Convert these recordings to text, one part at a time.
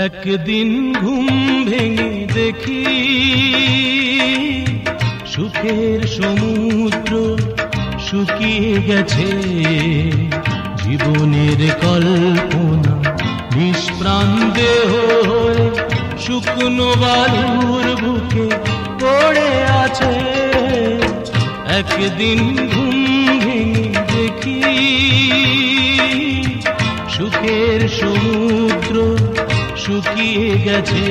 একদিন ঘুম ভেঙে দেখি সুখের সমুদ্র শুকিয়ে গেছে, জীবনের কল্পনা নিষ্প্রাণ দেহ হয়ে শুকনো বালুর বুকে পড়ে আছে। একদিন ঘুম ভেঙে দেখি সুখের সমুদ্র শুকিয়ে গেছে,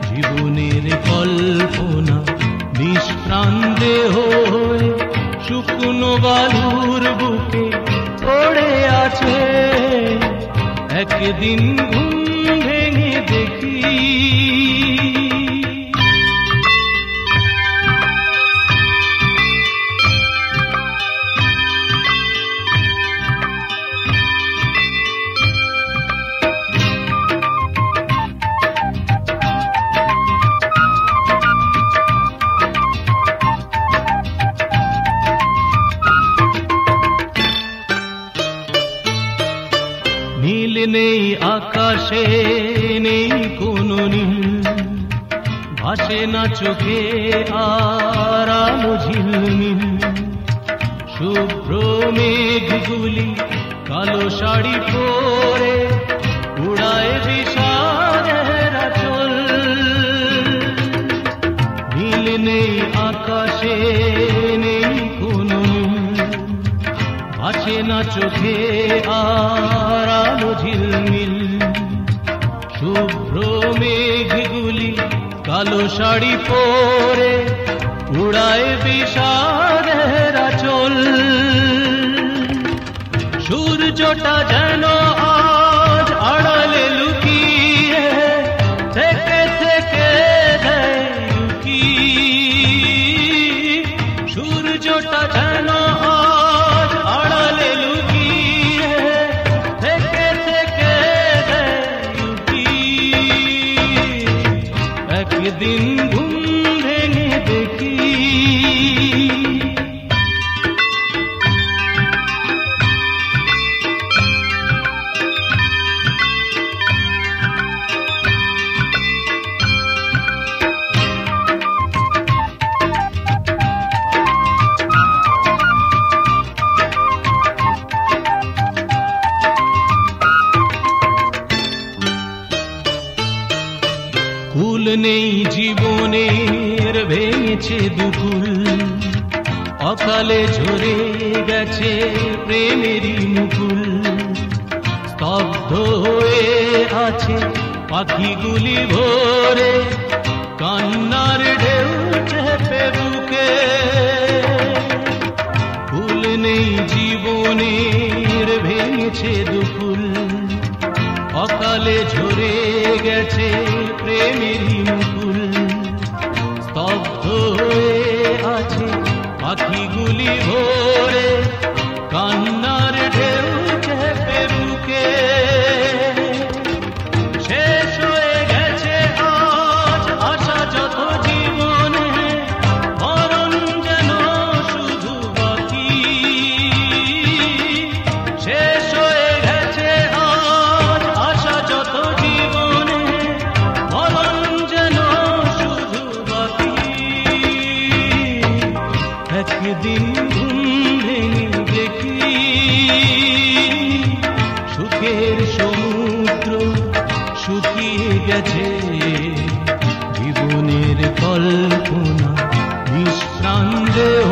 জীবনের কল্পনা নিষ্প্রাণ দেহ হয়ে শুকনো বালুর বুকে পড়ে আছে। একদিন ঘুম ভেঙে দেখি নীল নেই আকাশে, নেই কোনো নীল, ভাসে না চোখে আর আলো ঝিলমিল। শুভ্র মেঘগুলি কালো শাড়ি পরে উড়ায় বিষাদের আঁচল। নীল নেই আকাশে, নেই কোনো নীল, ভাসে না চোখে আর আলো ঝিলমিল। শুভ্র মেঘগুলি কালো শাড়ি পরে উড়ায় বিষাদের আঁচল। সূর্যটা যেন আজ আড়ালে লুকিয়ে থেকে থেকে দেয় উকি। সূর্যটা যেন আজ আড়ালে লুকিয়ে থেকে থেকে দেয় উকি। একদিন ঘুম ভেঙে দেখি কুল নেই জীবনের, ভেঙেছে দুকুল, অকালে ঝরে গেছে প্রেমেরই মুকুল। স্তব্ধ হয়ে আছে পাখিগুলি ভোরে, কান্নার ঢেউ চেপে বুকে। কুল নেই জীবনের, ভেঙেছে দুকুল, অকালে ঝরে গেছে প্রেমেরই মুকুল। স্তব্ধ হয়ে আছে পাখিগুলি ভোরে, কান্নার ঢেউ চেপে বুকে। শেষ হয়ে গেছে আজ আশা যত জীবনে, মরণ যেন শুধু বাকি। শেষ হয়ে গেছে আজ আশা যত জীবনে, মরণ যেন শুধু বাকি। একদিন ঘুম ভেঙে দেখি সুখের সমুদ্র শুকিয়ে গেছে, জীবনের কল্পনা নিষ্প্রাণ দেহ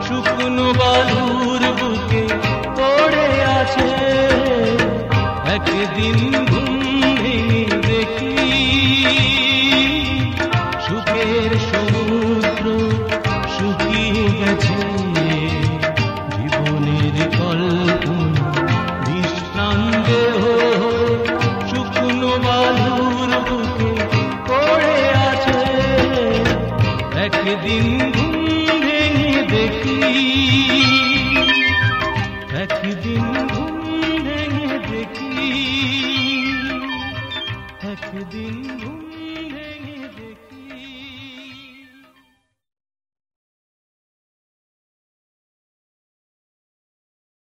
শুকনো বালুর বুকে পড়ে আছে। একদিন ঘুম ভেঙে দেখি সুখের সমুদ্র শুকিয়ে গেছে, জীবনের কল্পনা নিষ্প্রাণ দেহ শুকনো বালুর বুকে পড়ে আছে। একদিন